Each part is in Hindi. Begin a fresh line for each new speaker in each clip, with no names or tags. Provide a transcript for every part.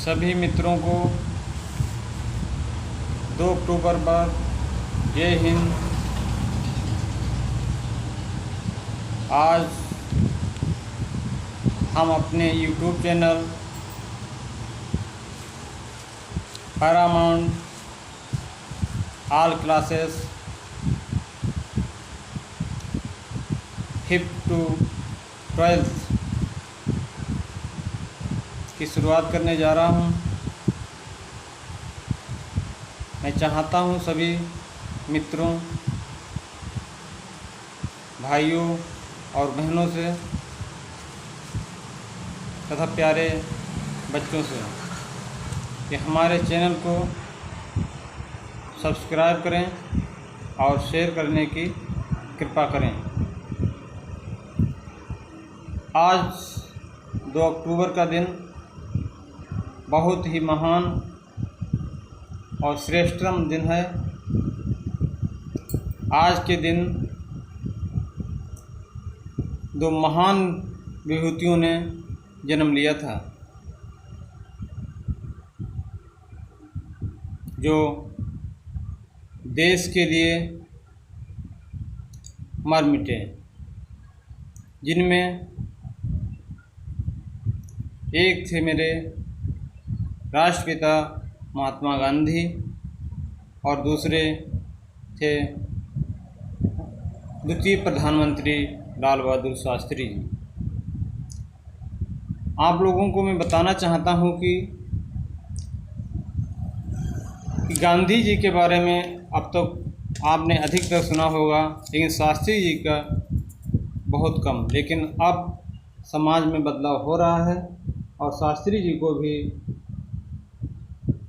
सभी मित्रों को 2 अक्टूबर पर जय हिंद। आज हम अपने YouTube channel Paramount all classes 5th to 12th की शुरुआत करने जा रहा हूँ। मैं चाहता हूँ सभी मित्रों, भाइयों और बहनों से तथा प्यारे बच्चों से कि हमारे चैनल को सब्सक्राइब करें और शेयर करने की कृपा करें। आज 2 अक्टूबर का दिन बहुत ही महान और श्रेष्ठतम दिन है। आज के दिन 2 महान विभूतियों ने जन्म लिया था, जो देश के लिए मर मिटे, जिनमें एक थे मेरे राष्ट्रपिता महात्मा गांधी और दूसरे थे द्वितीय प्रधानमंत्री लाल बहादुर शास्त्री जी। आप लोगों को मैं बताना चाहता हूं कि गांधी जी के बारे में अब तक आपने अधिकतर सुना होगा, लेकिन शास्त्री जी का बहुत कम। लेकिन अब समाज में बदलाव हो रहा है और शास्त्री जी को भी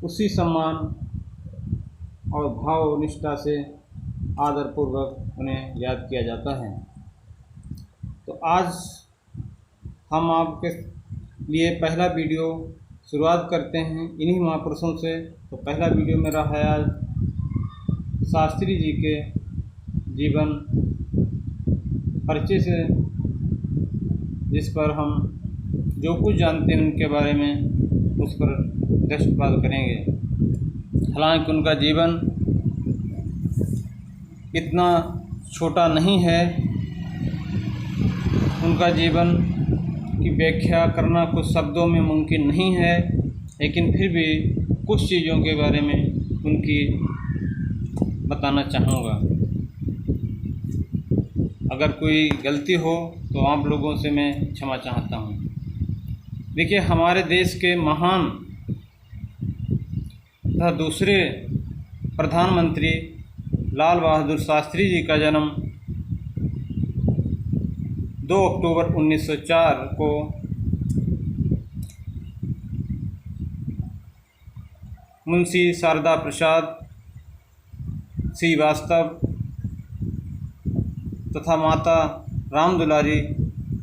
उसी सम्मान और भाव निष्ठा से आदरपूर्वक उन्हें याद किया जाता है। तो आज हम आपके लिए पहला वीडियो शुरुआत करते हैं इन्हीं महापुरुषों से। तो पहला वीडियो मेरा है आज शास्त्री जी के जीवन परिचय से, जिस पर हम जो कुछ जानते हैं उनके बारे में उस पर दृष्टिपात करेंगे। हालांकि उनका जीवन इतना छोटा नहीं है, उनका जीवन की व्याख्या करना कुछ शब्दों में मुमकिन नहीं है, लेकिन फिर भी कुछ चीज़ों के बारे में उनकी बताना चाहूँगा। अगर कोई गलती हो तो आप लोगों से मैं क्षमा चाहता हूँ। देखिए, हमारे देश के महान तथा दूसरे प्रधानमंत्री लाल बहादुर शास्त्री जी का जन्म 2 अक्टूबर 1904 को मुंशी शारदा प्रसाद श्रीवास्तव तथा माता राम दुलारी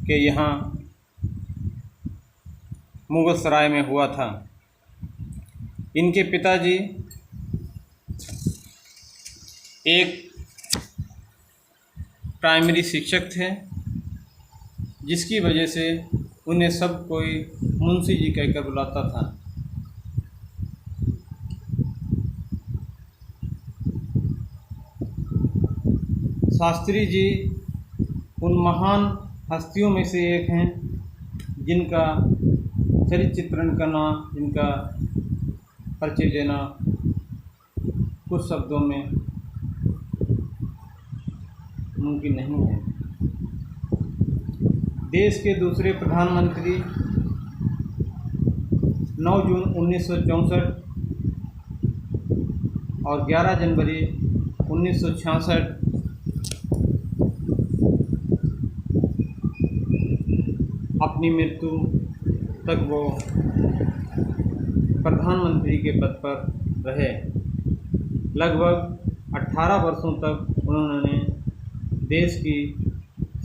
के यहाँ मुगलसराय में हुआ था। इनके पिताजी एक प्राइमरी शिक्षक थे, जिसकी वजह से उन्हें सब कोई मुंशी जी कहकर बुलाता था। शास्त्री जी उन महान हस्तियों में से एक हैं जिनका चरित्र चित्रण करना, जिनका परिचय देना कुछ शब्दों में मुमकिन नहीं है। देश के दूसरे प्रधानमंत्री 9 जून 1964 और 11 जनवरी 1966 अपनी मृत्यु तक वो प्रधानमंत्री के पद पर रहे। लगभग 18 वर्षों तक उन्होंने देश की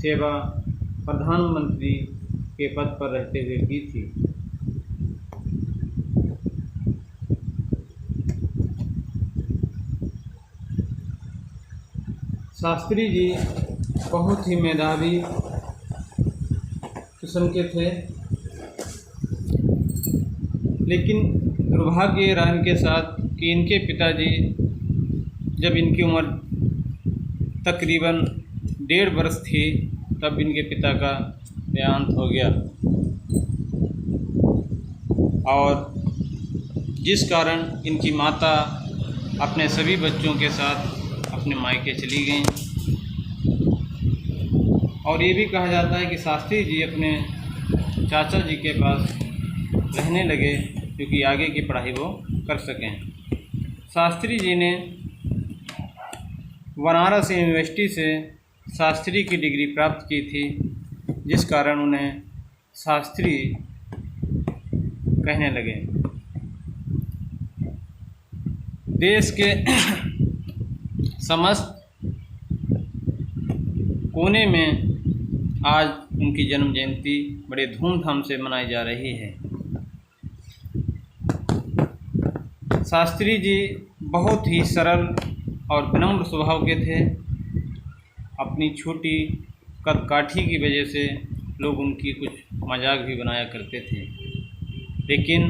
सेवा प्रधानमंत्री के पद पर रहते हुए की थी। शास्त्री जी बहुत ही मेधावी किस्म के थे। लेकिन दुर्भाग्य रहा इनके साथ कि इनके पिताजी जब इनकी उम्र तकरीबन 1.5 वर्ष थी तब इनके पिता का देहांत हो गया, और जिस कारण इनकी माता अपने सभी बच्चों के साथ अपने मायके चली गईं। और ये भी कहा जाता है कि शास्त्री जी अपने चाचा जी के पास रहने लगे क्योंकि आगे की पढ़ाई वो कर सकें। शास्त्री जी ने बनारस यूनिवर्सिटी से शास्त्री की डिग्री प्राप्त की थी, जिस कारण उन्हें शास्त्री कहने लगे। देश के समस्त कोने में आज उनकी जन्म जयंती बड़े धूमधाम से मनाई जा रही है। शास्त्री जी बहुत ही सरल और विनम्र स्वभाव के थे। अपनी छोटी कदकाठी की वजह से लोग उनकी कुछ मजाक भी बनाया करते थे, लेकिन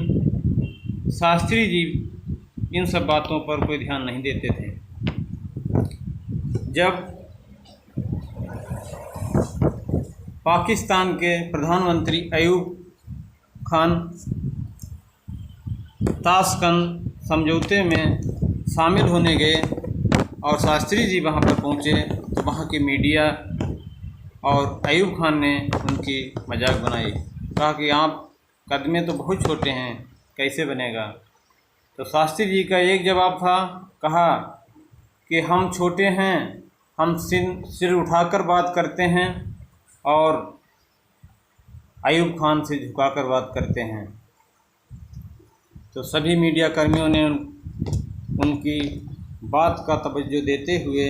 शास्त्री जी इन सब बातों पर कोई ध्यान नहीं देते थे। जब पाकिस्तान के प्रधानमंत्री अयूब खान ताशकंद समझौते में शामिल होने गए और शास्त्री जी वहां पर पहुंचे तो वहां की मीडिया और अयूब खान ने उनकी मजाक बनाई, कहा कि आप कदमे तो बहुत छोटे हैं, कैसे बनेगा। तो शास्त्री जी का एक जवाब था, कहा कि हम छोटे हैं, हम सिर उठाकर बात करते हैं और अयूब खान से झुकाकर बात करते हैं। तो सभी मीडिया कर्मियों ने उनकी बात का तवज्जो देते हुए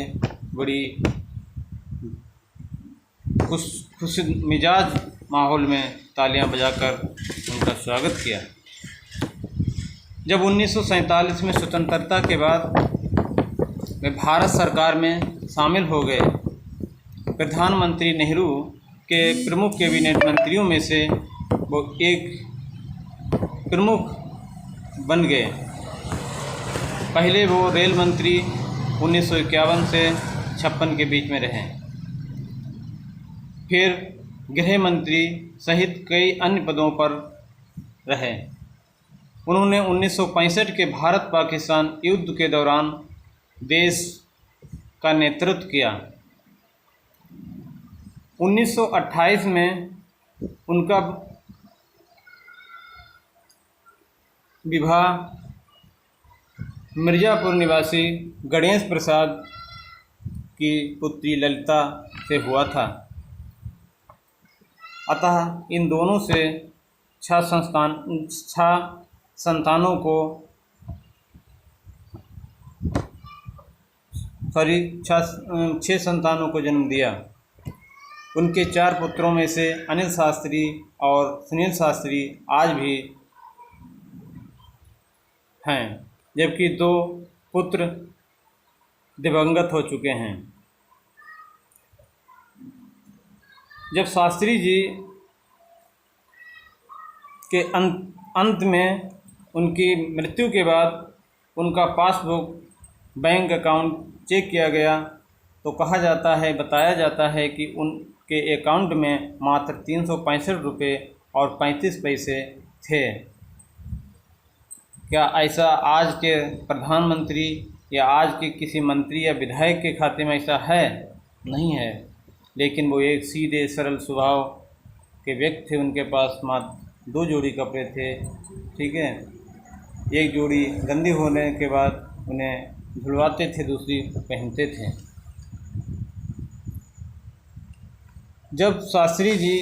बड़ी खुश मिजाज माहौल में तालियां बजाकर उनका स्वागत किया। जब 1947 में स्वतंत्रता के बाद वे भारत सरकार में शामिल हो गए, प्रधानमंत्री नेहरू के प्रमुख कैबिनेट मंत्रियों में से वो एक प्रमुख बन गए। पहले वो रेल मंत्री 1951 से 56 के बीच में रहे, फिर गृह मंत्री सहित कई अन्य पदों पर रहे। उन्होंने 1965 के भारत पाकिस्तान युद्ध के दौरान देश का नेतृत्व किया। 1928 में उनका विवाह मिर्ज़ापुर निवासी गणेश प्रसाद की पुत्री ललिता से हुआ था। अतः इन दोनों से 6 संतानों को 6 संतानों को जन्म दिया। उनके 4 पुत्रों में से अनिल शास्त्री और सुनील शास्त्री आज भी हैं, जबकि 2 पुत्र दिवंगत हो चुके हैं। जब शास्त्री जी के अंत में उनकी मृत्यु के बाद उनका पासबुक बैंक अकाउंट चेक किया गया तो बताया जाता है कि उनके अकाउंट में मात्र 365 रुपये और 35 पैसे थे। क्या ऐसा आज के प्रधानमंत्री या आज के किसी मंत्री या विधायक के खाते में ऐसा है? नहीं है। लेकिन वो एक सीधे सरल स्वभाव के व्यक्ति थे। उनके पास मात्र 2 जोड़ी कपड़े थे, ठीक है। एक जोड़ी गंदी होने के बाद उन्हें धुलवाते थे, दूसरी पहनते थे। जब शास्त्री जी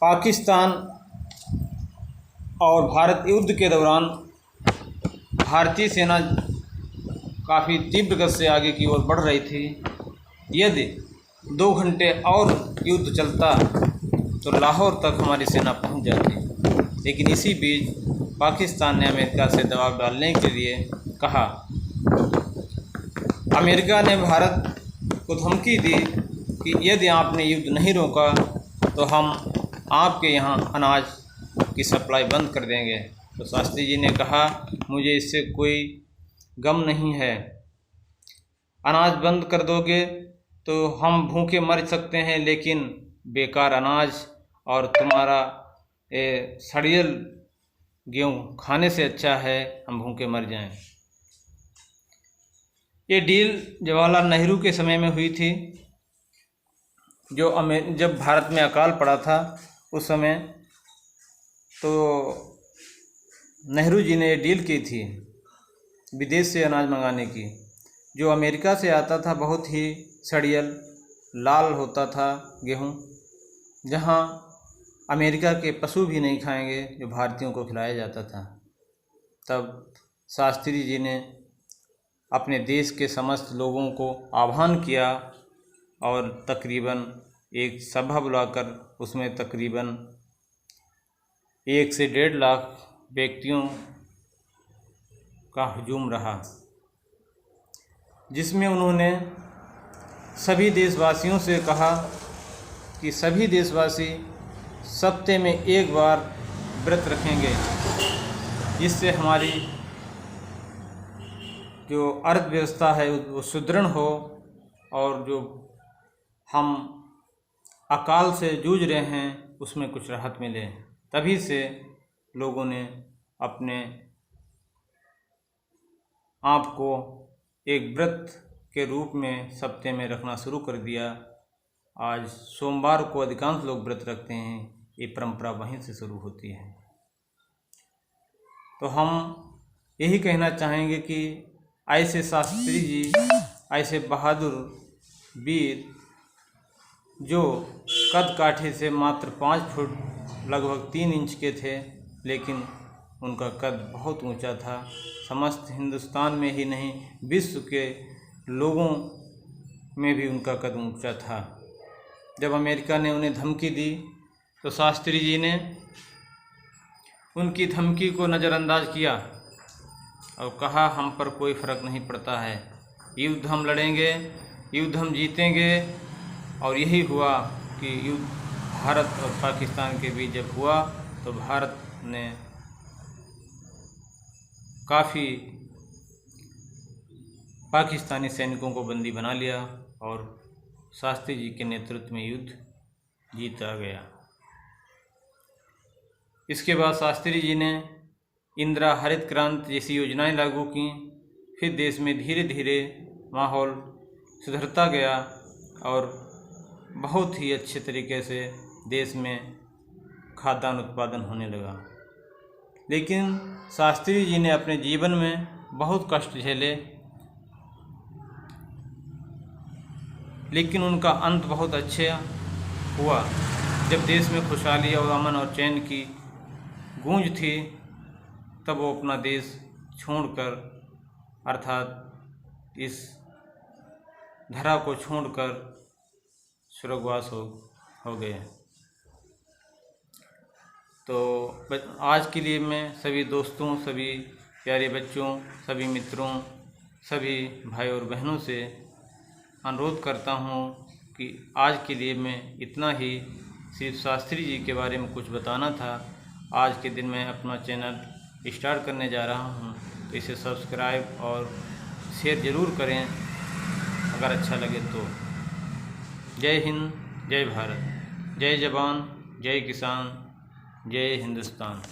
पाकिस्तान और भारत युद्ध के दौरान भारतीय सेना काफ़ी तीव्र गति से आगे की ओर बढ़ रही थी। यदि 2 घंटे और युद्ध चलता तो लाहौर तक हमारी सेना पहुंच जाती। लेकिन इसी बीच पाकिस्तान ने अमेरिका से दबाव डालने के लिए कहा। अमेरिका ने भारत को धमकी दी कि यदि आपने युद्ध नहीं रोका तो हम आपके यहाँ अनाज की सप्लाई बंद कर देंगे। तो शास्त्री जी ने कहा, मुझे इससे कोई गम नहीं है, अनाज बंद कर दोगे तो हम भूखे मर सकते हैं, लेकिन बेकार अनाज और तुम्हारा सड़ियल गेहूँ खाने से अच्छा है हम भूखे मर जाएं। ये डील जवाहरलाल नेहरू के समय में हुई थी, जब भारत में अकाल पड़ा था उस समय, तो नेहरू जी ने डील की थी विदेश से अनाज मंगाने की। जो अमेरिका से आता था बहुत ही सड़ियल लाल होता था गेहूँ, जहाँ अमेरिका के पशु भी नहीं खाएंगे, जो भारतीयों को खिलाया जाता था। तब शास्त्री जी ने अपने देश के समस्त लोगों को आह्वान किया और तकरीबन एक सभा बुलाकर उसमें तकरीबन 1 से 1.5 लाख व्यक्तियों का हुजूम रहा, जिसमें उन्होंने सभी देशवासियों से कहा कि सभी देशवासी सप्ताह में एक बार व्रत रखेंगे, जिससे हमारी जो अर्थव्यवस्था है वो सुदृढ़ हो और जो हम अकाल से जूझ रहे हैं उसमें कुछ राहत मिले। तभी से लोगों ने अपने आप को एक व्रत के रूप में सप्ताह में रखना शुरू कर दिया। आज सोमवार को अधिकांश लोग व्रत रखते हैं, ये परंपरा वहीं से शुरू होती है। तो हम यही कहना चाहेंगे कि ऐसे शास्त्री जी, ऐसे बहादुर वीर जो कद काठी से मात्र 5 फुट लगभग 3 इंच के थे, लेकिन उनका कद बहुत ऊंचा था। समस्त हिंदुस्तान में ही नहीं, विश्व के लोगों में भी उनका कद ऊंचा था। जब अमेरिका ने उन्हें धमकी दी तो शास्त्री जी ने उनकी धमकी को नज़रअंदाज किया और कहा, हम पर कोई फ़र्क नहीं पड़ता है, युद्ध हम लड़ेंगे, युद्ध हम जीतेंगे। और यही हुआ कि युद्ध भारत और पाकिस्तान के बीच जब हुआ तो भारत ने काफ़ी पाकिस्तानी सैनिकों को बंदी बना लिया और शास्त्री जी के नेतृत्व में युद्ध जीता गया। इसके बाद शास्त्री जी ने इंदिरा हरित क्रांति जैसी योजनाएं लागू की। फिर देश में धीरे धीरे माहौल सुधरता गया और बहुत ही अच्छे तरीके से देश में खाद्यान्न उत्पादन होने लगा। लेकिन शास्त्री जी ने अपने जीवन में बहुत कष्ट झेले, लेकिन उनका अंत बहुत अच्छा हुआ। जब देश में खुशहाली और अमन और चैन की गूंज थी, तब वो अपना देश छोड़कर, अर्थात इस धरा को छोड़कर स्वर्गवास हो गए। तो आज के लिए मैं सभी दोस्तों, सभी प्यारे बच्चों, सभी मित्रों, सभी भाई और बहनों से अनुरोध करता हूँ कि आज के लिए मैं इतना ही सिर्फ शास्त्री जी के बारे में कुछ बताना था। आज के दिन मैं अपना चैनल स्टार्ट करने जा रहा हूँ, तो इसे सब्सक्राइब और शेयर ज़रूर करें अगर अच्छा लगे तो। जय हिंद, जय भारत, जय जवान, जय किसान, जय हिंदुस्तान।